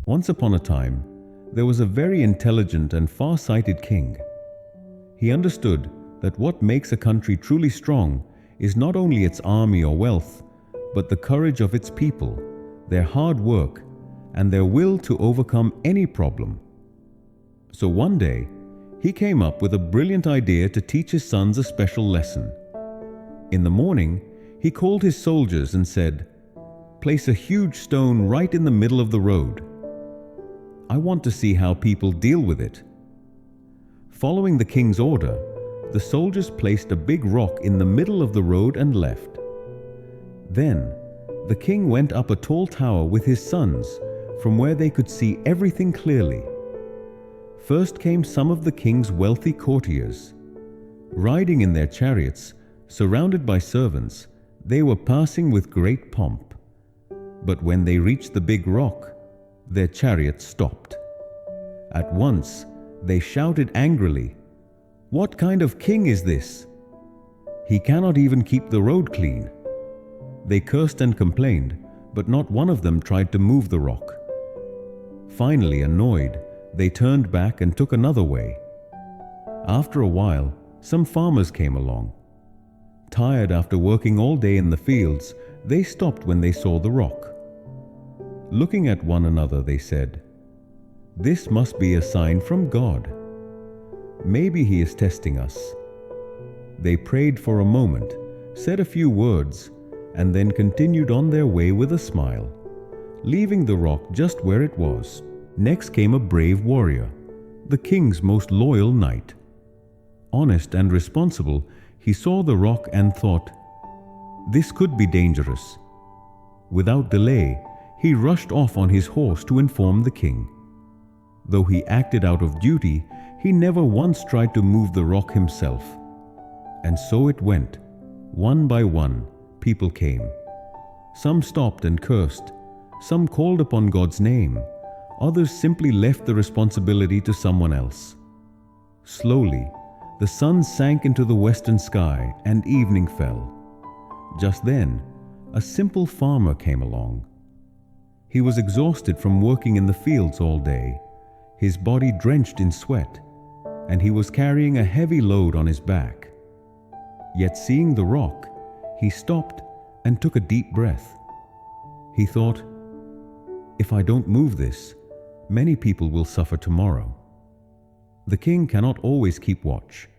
Once upon a time, there was a very intelligent and far-sighted king. He understood that what makes a country truly strong is not only its army or wealth, but the courage of its people, their hard work, and their will to overcome any problem. So one day, he came up with a brilliant idea to teach his sons a special lesson. In the morning, he called his soldiers and said, "Place a huge stone right in the middle of the road. I want to see how people deal with it." Following the king's order, the soldiers placed a big rock in the middle of the road and left. Then, the king went up a tall tower with his sons, from where they could see everything clearly. First came some of the king's wealthy courtiers. Riding in their chariots, surrounded by servants, they were passing with great pomp. But when they reached the big rock, their chariots stopped. At once, they shouted angrily, "What kind of king is this? He cannot even keep the road clean." They cursed and complained, but not one of them tried to move the rock. Finally, annoyed, they turned back and took another way. After a while, some farmers came along. Tired after working all day in the fields, they stopped when they saw the rock. Looking at one another, they said, "This must be a sign from God. Maybe He is testing us." They prayed for a moment, said a few words, and then continued on their way with a smile, leaving the rock just where it was. Next came a brave warrior, the king's most loyal knight. Honest and responsible, he saw the rock and thought, "This could be dangerous." Without delay, he rushed off on his horse to inform the king. Though he acted out of duty, he never once tried to move the rock himself. And so it went. One by one, people came. Some stopped and cursed. Some called upon God's name. Others simply left the responsibility to someone else. Slowly, the sun sank into the western sky and evening fell. Just then, a simple farmer came along. He was exhausted from working in the fields all day, his body drenched in sweat, and he was carrying a heavy load on his back. Yet seeing the rock, he stopped and took a deep breath. He thought, "If I don't move this, many people will suffer tomorrow." The king cannot always keep watch.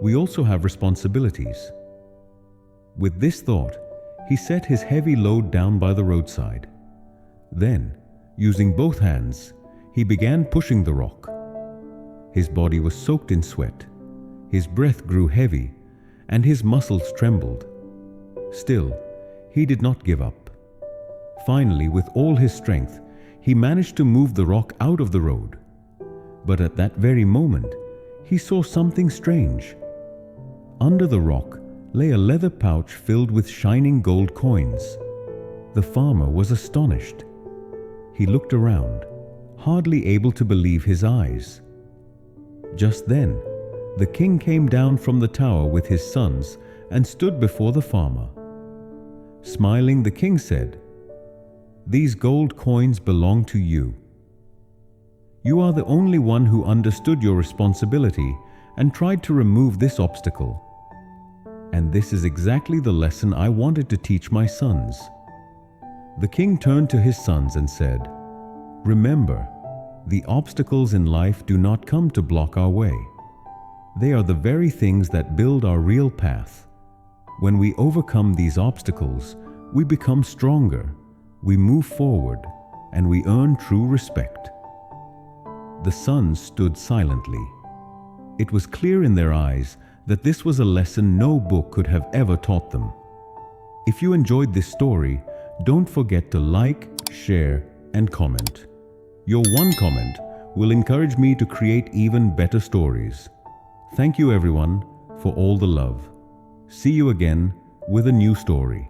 We also have responsibilities. With this thought, he set his heavy load down by the roadside. Then, using both hands, he began pushing the rock. His body was soaked in sweat, his breath grew heavy, and his muscles trembled. Still, he did not give up. Finally, with all his strength, he managed to move the rock out of the road. But at that very moment, he saw something strange. Under the rock lay a leather pouch filled with shining gold coins. The farmer was astonished. He looked around, hardly able to believe his eyes. Just then, the king came down from the tower with his sons and stood before the farmer. Smiling, the king said, "These gold coins belong to you. You are the only one who understood your responsibility and tried to remove this obstacle. And this is exactly the lesson I wanted to teach my sons." The king turned to his sons and said, "Remember, the obstacles in life do not come to block our way. They are the very things that build our real path. When we overcome these obstacles, we become stronger, we move forward, and we earn true respect." The sons stood silently. It was clear in their eyes that this was a lesson no book could have ever taught them. If you enjoyed this story, don't forget to like, share, and comment. Your one comment will encourage me to create even better stories. Thank you everyone for all the love. See you again with a new story.